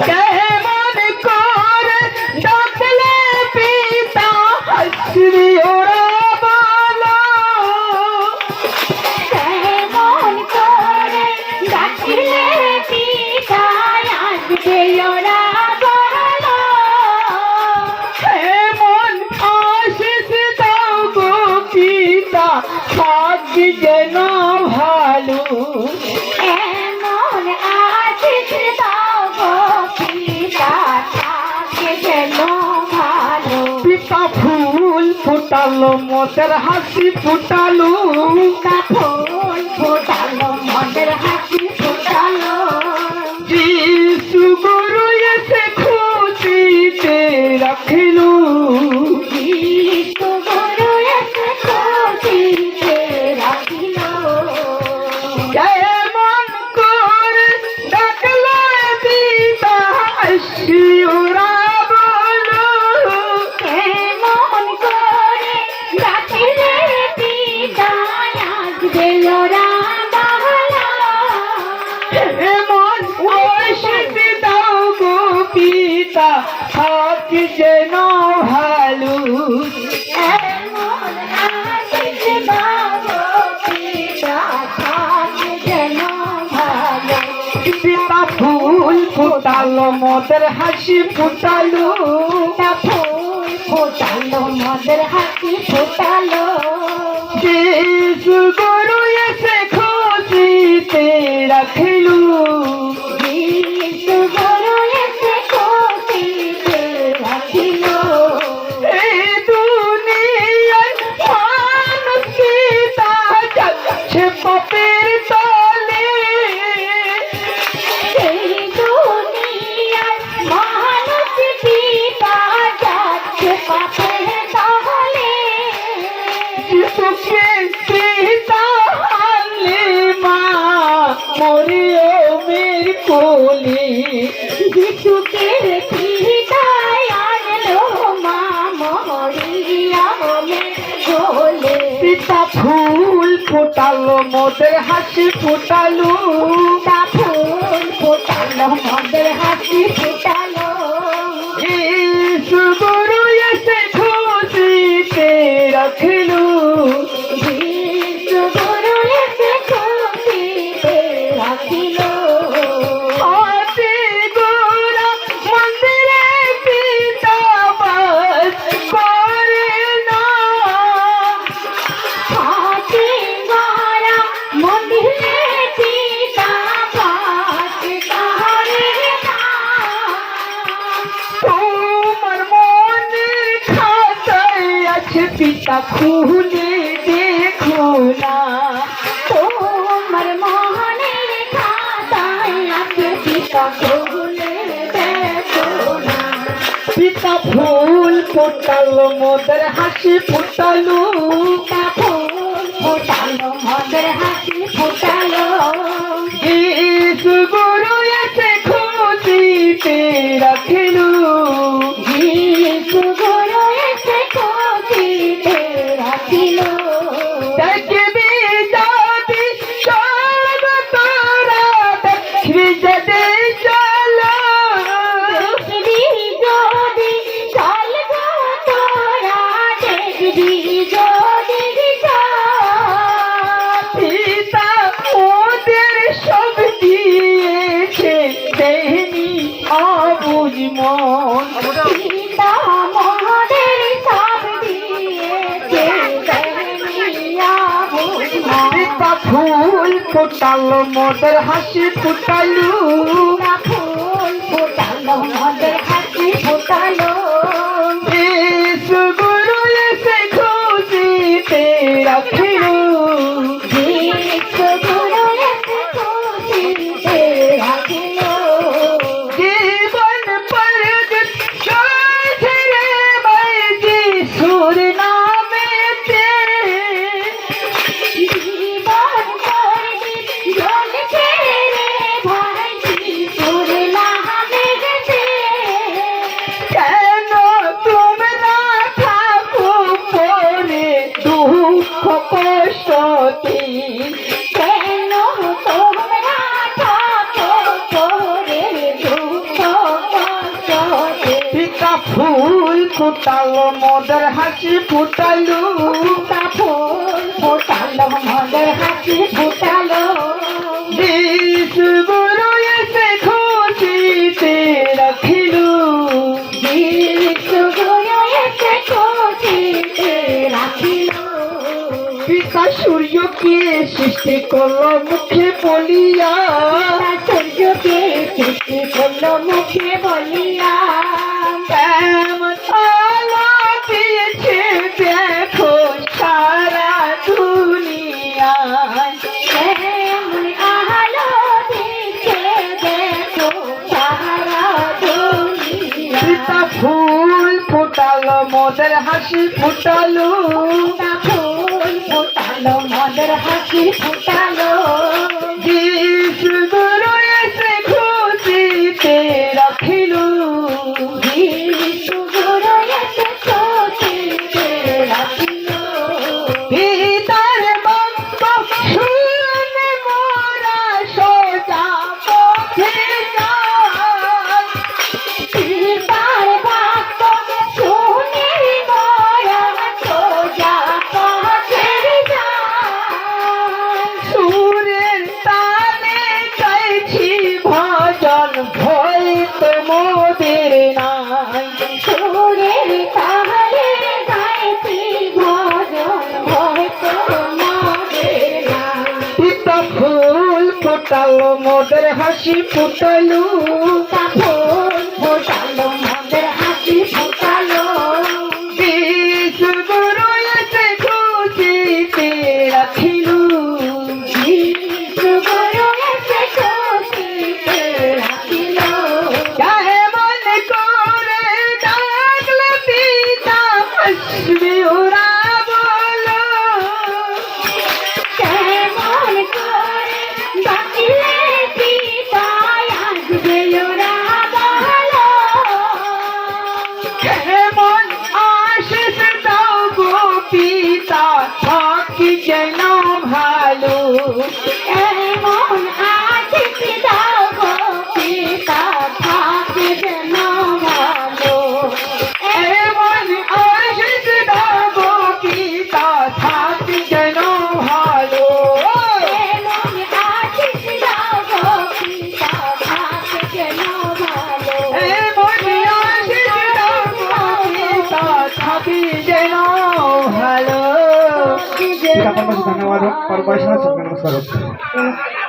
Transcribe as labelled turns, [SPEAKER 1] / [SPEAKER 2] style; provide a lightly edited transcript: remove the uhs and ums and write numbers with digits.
[SPEAKER 1] কেমন করে ডাকলে পিতা হাসবি ওরা বলো,
[SPEAKER 2] কেমন করে ডাকলে পিতা আসবে ওরা বলো,
[SPEAKER 1] এমন আশিস দাও গো পিতা থাকবি যেন ভালো।
[SPEAKER 2] এমন আশিস দাও গো পিতা থাকে যেন ভালো।
[SPEAKER 1] পিতা ফুল ফুটালো মোদের হাসি ফুটালো,
[SPEAKER 2] পিতা ফুল ফোটালো মদের হাসি ফোটালো,
[SPEAKER 1] যিশু গুরু এসে খুশিতে রাখিলো,
[SPEAKER 2] যিশু গুরু এসে খুশিতে রাখিল।
[SPEAKER 1] কেমন করে ডাকলো পিতা হাসি ওরা বলো,
[SPEAKER 2] কেমন করে ডাকলে পিতা আসবে ওরা বলো,
[SPEAKER 1] এমন আশিস দাও গো পিতা থাকি যেন ভালো।
[SPEAKER 2] এমন আশিস দাও গো পিতা থাকে যেন ভালো।
[SPEAKER 1] পিতা ফুল ফুটালো মোদের হাসি ফুটালো,
[SPEAKER 2] পিতা ফুল ফোটালো মদের হাসি ফোটালো,
[SPEAKER 1] যিশু গুরু এসে খুশিতে রাখিলো,
[SPEAKER 2] যিশু গুরু এসে খুশিতে রাখিল।
[SPEAKER 1] এই দুনিয়ার মানুষ পিতা যাচ্ছে পাপের তলে,
[SPEAKER 2] এই দুনিয়ার মানুষ পিতা যাচ্ছে পাপের তলে,
[SPEAKER 1] যিশুকে পিতা হালে মা মরিয়মের কোলে,
[SPEAKER 2] যিশুকে পিতা আনলো মা মরিয়মের কোলে,
[SPEAKER 1] পিতা ফুল ফোটালো মোদের হাসি ফোটালো,
[SPEAKER 2] পিতা ফুল ফোটালো মদের হাসি ফোটালো,
[SPEAKER 1] যিশু গুরু এসে খুশিতে রাখিলো,
[SPEAKER 2] যিশু গুরু এসে খুশিতে রাখিল।
[SPEAKER 1] হাতে গোরা মন্দিরে পিতা বাস করে না,
[SPEAKER 2] হাতে গড়া মন্দিরে পিতা বাস করে না,
[SPEAKER 1] তোমার মনের খাতায় আছে পিতা খুলে দেখো না,
[SPEAKER 2] তোমার মনের খাতায় আছে পিতা খুলে দেখো না,
[SPEAKER 1] পিতা ফুল ফোটালো মোদের হাসি ফোটালো,
[SPEAKER 2] পিতা ফুল ফোটালো মদের হাসি ফোটালো,
[SPEAKER 1] যিশু গুরু এসে খুশিতে রাখিলো,
[SPEAKER 2] যিশু গুরু এসে খুশিতে রাখিল।
[SPEAKER 1] দেখবি যদি সব তোরা দেখবি যদি চলো,
[SPEAKER 2] দেখবি যদি চল গো তোরা, দেখবি যদি চল,
[SPEAKER 1] পিতা ওদের সব দিয়েছে দেহনি অবুঝ মন,
[SPEAKER 2] পিতা মদের সব দিয়েছে দেনিয়া বুঝমন,
[SPEAKER 1] পিতা ফুল ফোটালো মোদের হাসি ফুটালো,
[SPEAKER 2] পিতা ফুল ফোটালো মদের হাসি ফোটালো,
[SPEAKER 1] যিশু গুরু এসে খুশিতে রাখিলো,
[SPEAKER 2] যিশু গুরু এসে খুশিতে রাখিল।
[SPEAKER 1] জীবন পর্যন্ত ছেড়ে ভাই যিশুর নামেতে,
[SPEAKER 2] জীবন করবি জল ছেড়ে ভাই যিশুর
[SPEAKER 1] ফুল ফুটালো মোদের হাসি ফুটালো
[SPEAKER 2] পিতা ফুল ফোটালো মদের হাসি ফোটালো
[SPEAKER 1] বিশ্বগুরু এসে খুশিতে রাখিলু
[SPEAKER 2] বিশ্বগুরু এসে খুশিতে রাখিল
[SPEAKER 1] পিতা সূর্যকে সৃষ্টি করলো মুখে বলিয়া
[SPEAKER 2] সূর্যকে সৃষ্টি করলো মুখে বলিয়া
[SPEAKER 1] কেমন আলো দিয়েছে দেখো সারা দুনিয়ায়
[SPEAKER 2] কেমন আলো দিচ্ছে দেখো সারা দুনিয়া
[SPEAKER 1] পিতা ফুল ফুটালো মোদের হাসি ফুটালো
[SPEAKER 2] পিতা ফুল ফোটালো মদের হাসি ফোটালো
[SPEAKER 1] বিশ্বগুরু এসে খুশিতে রাখিলু
[SPEAKER 2] বিশ্বগুরু এসে খুশিতে রাখিল
[SPEAKER 1] পিতার বক্ত শুনে মোরা সোজা পথে যাই
[SPEAKER 2] পিতার বাক্য শুনে মোরা সোজা পথে যাই
[SPEAKER 1] সুরের তালে গাইছি ভজন ভয় তো মোদের নাই
[SPEAKER 2] সুরের তালে গাইছি ভজন হয়তো মোদের নাই
[SPEAKER 1] পিতা ফুল ফোটালো মোদের হাসি ফুটালো
[SPEAKER 2] পিতা ফুল ফোটালো মদের হাসি ফোটালো
[SPEAKER 1] বিশ্বগুরু এসে খুশিতে রাখিলু
[SPEAKER 2] বিশ্বগুরু এসে খুশিতে রাখিল
[SPEAKER 1] কেমন করে ডাকলে পিতা আসবে ওরা বলো
[SPEAKER 2] কেমন করে ডাকিলে পিতা আসবে ওরা বলো
[SPEAKER 1] কেমন আশিস দাও গো পিতা থাকি যেন ভালো
[SPEAKER 2] এমন আশিস দাও গো পিতা থাকে যেন ভালো
[SPEAKER 1] এমন আশিস দাও গো পিতা থাকি যেন ভালো
[SPEAKER 2] এমন আশিস দাও গো পিতা থাকে যেন ভালো
[SPEAKER 1] এমন আশিস দাও গো পিতা থাকি যেন ভালো
[SPEAKER 3] धन्यवाद और वैष्णव सबका नमस्कार।